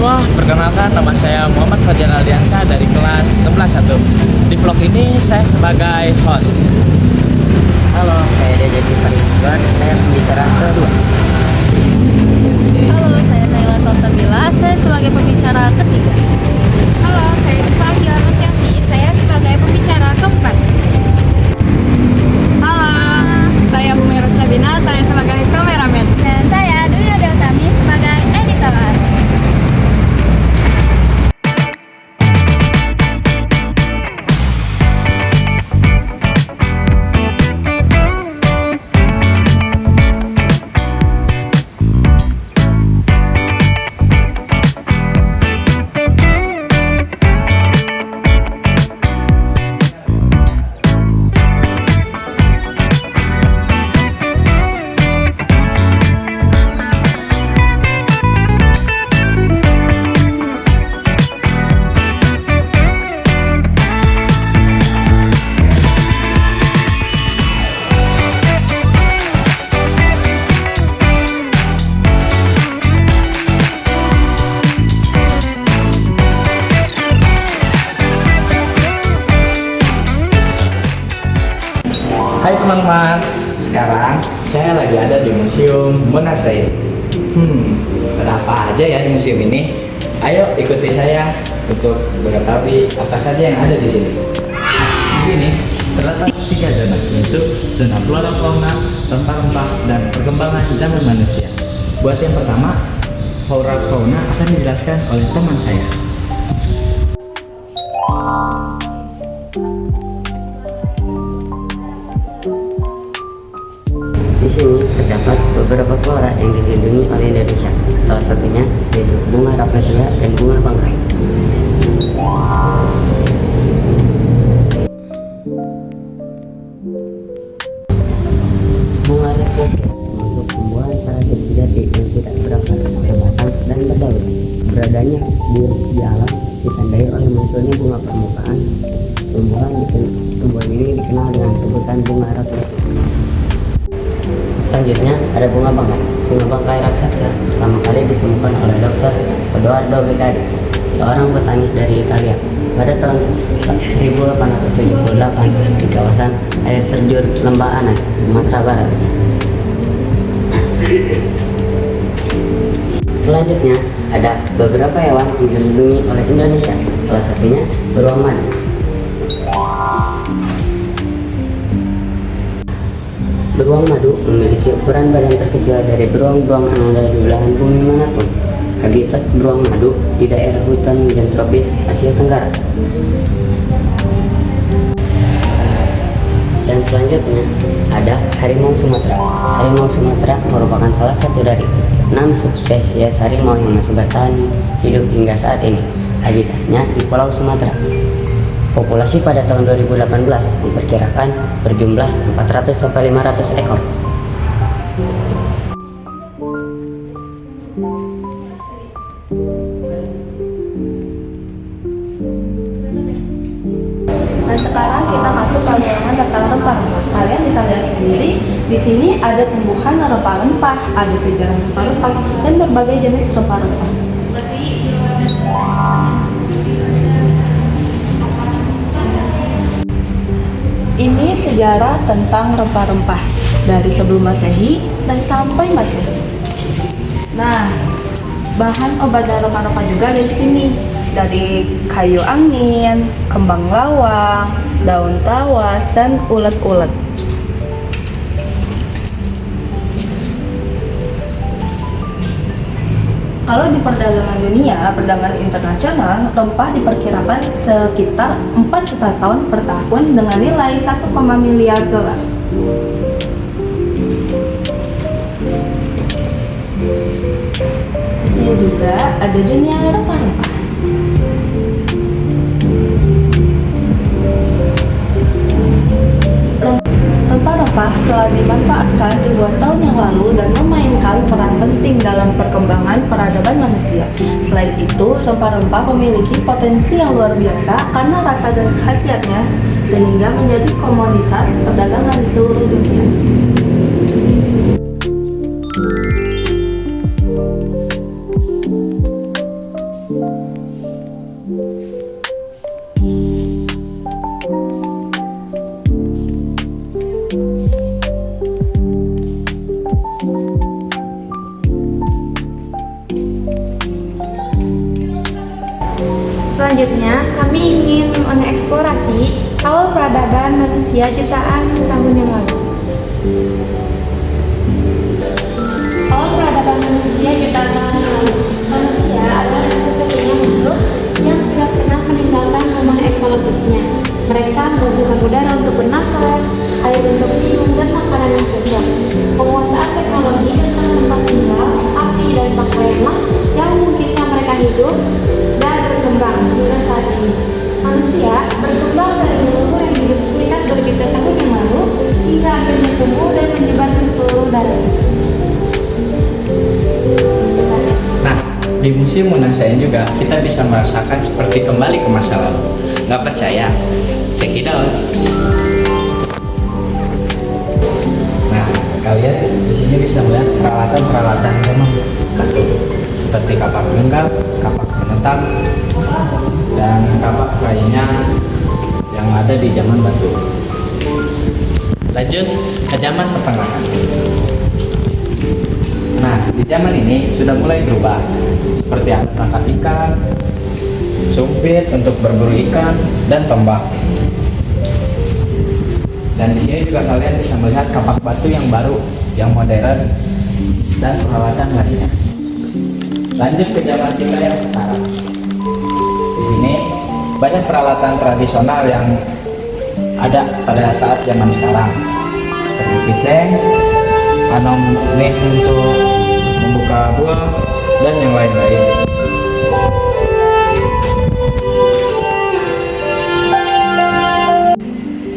mahasiswa, perkenalkan nama saya Muhammad Fajar Aldiansa dari kelas 11-1. Di vlog ini saya sebagai host. Halo, saya Dede Faridwan, saya pembicara kedua. Halo, saya Naila Salsabila, saya sebagai pembicara ketiga. Halo, saya Diva Akhila Nuryanti, saya sebagai pembicara keempat. Halo, saya Bumaira Syabina, saya sebagai kameramen. Dan saya Dunia Deltami sebagai editor. Hai teman-teman, sekarang saya lagi ada di Museum Monastir. Ada apa aja ya di museum ini? Ayo ikuti saya untuk mengetahui apa saja yang ada di sini. Di sini terdapat 3 zona, yaitu zona flora fauna, rempah-rempah, dan perkembangan zaman manusia. Buat yang pertama, flora fauna akan dijelaskan oleh teman saya. Di sini terdapat beberapa flora yang dilindungi oleh Indonesia. Salah satunya yaitu bunga rafflesia dan bunga bangkai. Bunga rafflesia termasuk tumbuhan parasit sejati yang tidak berakar, berbatang, dan berdaun. Beradanya di alam ditandai oleh munculnya bunga permukaan. Tumbuhan ini dikenal dengan sebutan bunga rafflesia. Selanjutnya ada bunga bangkai. Bunga bangkai raksasa pertama kali ditemukan oleh Dr. Odoardo Beccaria, seorang botanis dari Italia, pada tahun 1878 di kawasan air terjun Lembah Anai, Sumatera Barat. Selanjutnya ada beberapa hewan yang dilindungi oleh Indonesia, salah satunya beruang madu. Beruang madu memiliki ukuran badan terkecil dari beruang-beruang yang ada di belahan bumi manapun. Habitat beruang madu di daerah hutan hujan tropis Asia Tenggara. Dan selanjutnya ada harimau Sumatera. Harimau Sumatera merupakan salah satu dari 6 subspesies harimau yang masih bertahan hidup hingga saat ini. Habitatnya di Pulau Sumatera. Populasi pada tahun 2018 diperkirakan berjumlah 400-500 ekor. Dan sekarang kita masuk ke halaman tentang rempah-rempah. Kalian bisa lihat sendiri, di sini ada tumbuhan rempah-rempah, ada sejarah rempah-rempah, dan berbagai jenis rempah-rempah. Ini sejarah tentang rempah-rempah dari sebelum Masehi dan sampai Masehi. Nah, bahan obat dan rempah-rempah juga dari sini, dari kayu angin, kembang lawang, daun tawas, dan ulet-ulet. Kalau di perdagangan dunia, perdagangan internasional, rempah diperkirakan sekitar 4 juta ton per tahun dengan nilai 1, miliar dolar. Di sini juga ada dunia rempah-rempah. Rempah-rempah telah dimanfaatkan ribuan tahun yang lalu dan memainkan peran penting dalam perkembangan peradaban manusia. Selain itu, rempah-rempah memiliki potensi yang luar biasa karena rasa dan khasiatnya, sehingga menjadi komoditas perdagangan di seluruh dunia. Selanjutnya, kami ingin mengeksplorasi awal peradaban manusia jutaan tahun yang lalu. Awal peradaban manusia jutaan tahun yang lalu. Manusia adalah satu-satunya makhluk yang tidak pernah meninggalkan rumah ekologisnya. Mereka membutuhkan udara untuk bernafas, air untuk minum, dan makanan yang cocok. Penguasaan teknologi tentang tempat tinggal, api, dan pakaianlah yang memungkinkan mereka hidup dan berkembang hingga saat ini. Manusia berkembang dari leluhur yang hidup sekitar berjuta tahun yang lalu hingga akhirnya tumbuh dan menyebar ke seluruh darat. Nah, di Museum Munasain juga kita bisa merasakan seperti kembali ke masa lalu. Nggak percaya? Check it out. Nah, kalian di sini bisa melihat peralatan-peralatan zaman batu seperti kapak genggam, kapak penentang, dan kapak lainnya yang ada di zaman batu. Lanjut ke zaman pertengahan. Nah, di zaman ini sudah mulai berubah, seperti alat tangkap ikan, sumpit untuk berburu ikan, dan tombak. Dan di sini juga kalian bisa melihat kapak batu yang baru, yang modern, dan peralatan lainnya. Lanjut ke zaman kita yang sekarang. Di sini banyak peralatan tradisional yang ada pada saat zaman sekarang, seperti piceng, panom nih untuk membuka buah, dan yang lain-lain.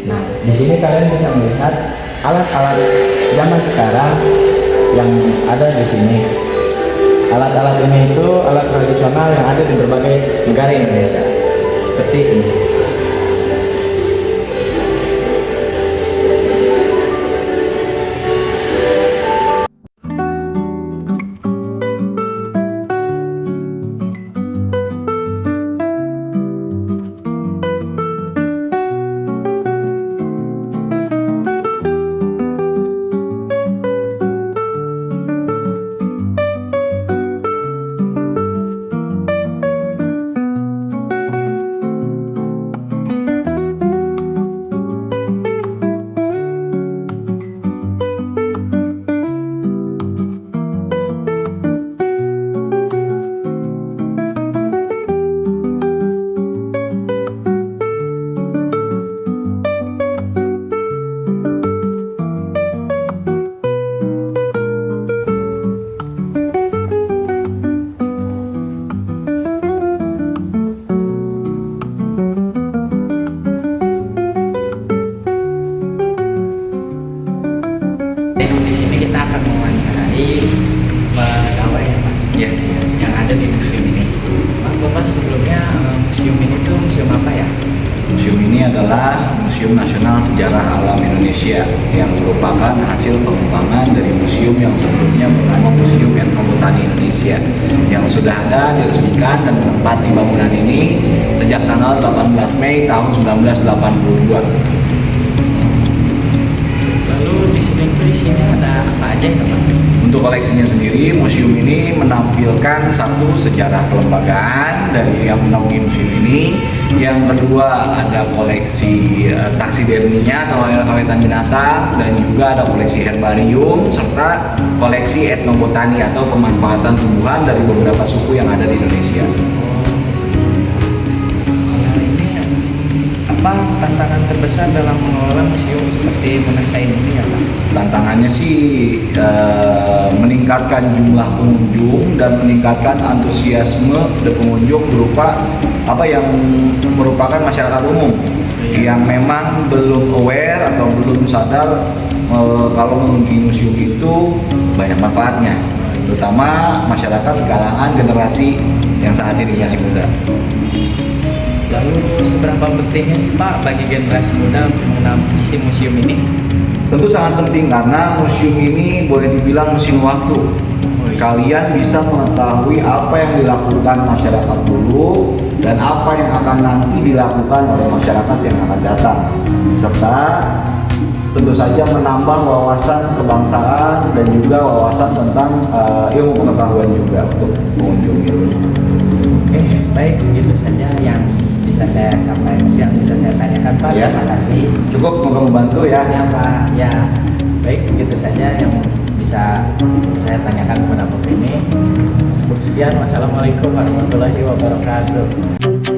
Nah, di sini kalian bisa melihat alat-alat zaman sekarang yang ada di sini. Alat-alat ini itu alat tradisional yang ada di berbagai negara Indonesia. Seperti ini. Di sini kita akan mewawancarai pegawai ya Pak, yang ada di museum ini. Bapak sebelumnya museum ini tuh museum apa ya? Museum ini adalah Museum Nasional Sejarah Alam Indonesia yang merupakan hasil pengembangan dari museum yang sebelumnya bernama Museum Etnobotani Indonesia yang sudah ada diresmikan dan menempati bangunan ini sejak tanggal 18 Mei tahun 1982. Lalu di sini ada apa aja ya Pak? Untuk koleksinya sendiri, museum ini menampilkan satu sejarah kelembagaan dari yang menaungi museum ini. Yang kedua ada koleksi taksiderminya atau awetan binatang, dan juga ada koleksi herbarium serta koleksi etnobotani atau pemanfaatan tumbuhan dari beberapa suku yang ada di Indonesia. Apa tantangan terbesar dalam mengelola museum seperti Munasain ini ya Pak? Tantangannya sih meningkatkan jumlah pengunjung dan meningkatkan antusiasme dari pengunjung berupa apa yang merupakan masyarakat umum yang memang belum aware atau belum sadar kalau mengunjungi museum itu banyak manfaatnya, terutama masyarakat di kalangan generasi yang saat ini masih muda. Lalu seberapa pentingnya sih Pak bagi generasi muda mengenal isi museum ini? Tentu sangat penting karena museum ini boleh dibilang mesin waktu. Kalian bisa mengetahui apa yang dilakukan masyarakat dulu dan apa yang akan nanti dilakukan oleh masyarakat yang akan datang, serta tentu saja menambah wawasan kebangsaan dan juga wawasan tentang ilmu pengetahuan juga untuk pengunjung itu. Oke, baik segitu saja yang bisa saya sampaikan, yang bisa saya tanyakan Pak. Ya. Terima kasih. Cukup, semoga membantu ya. Siapa? Ya, baik, begitu saja yang bisa saya tanyakan kepada Bapak ini. Cukup sekian. Wassalamualaikum warahmatullahi wabarakatuh.